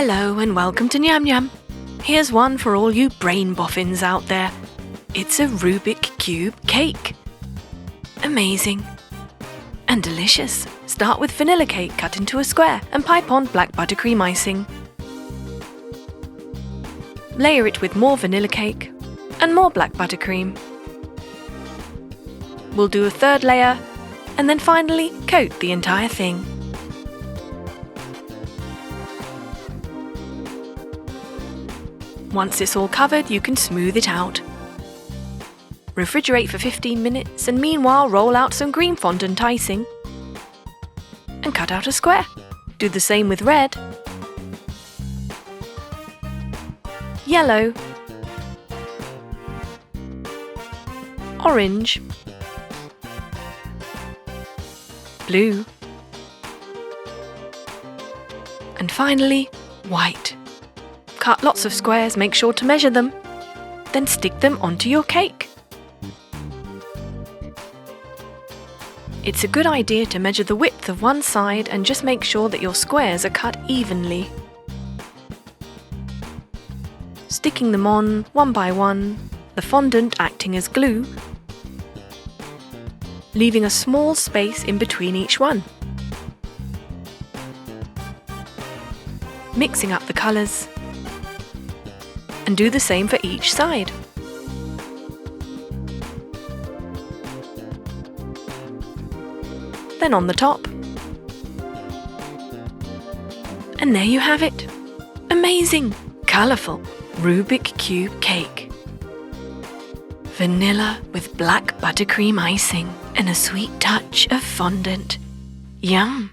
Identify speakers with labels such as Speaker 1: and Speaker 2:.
Speaker 1: Hello and welcome to Nyam Nyam. Here's one for all you brain boffins out there. It's a Rubik Cube Cake. Amazing. And delicious. Start with vanilla cake cut into a square and pipe on black buttercream icing. Layer it with more vanilla cake and more black buttercream. We'll do a third layer and then finally coat the entire thing. Once it's all covered, you can smooth it out. Refrigerate for 15 minutes and meanwhile roll out some green fondant icing and cut out a square. Do the same with red, yellow, orange, blue, and finally white. Cut lots of squares, make sure to measure them, then stick them onto your cake. It's a good idea to measure the width of one side and just make sure that your squares are cut evenly. Sticking them on one by one, the fondant acting as glue, leaving a small space in between each one. Mixing up the colours, and do the same for each side. Then on the top. And there you have it. Amazing, colourful Rubik Cube Cake. Vanilla with black buttercream icing and a sweet touch of fondant. Yum!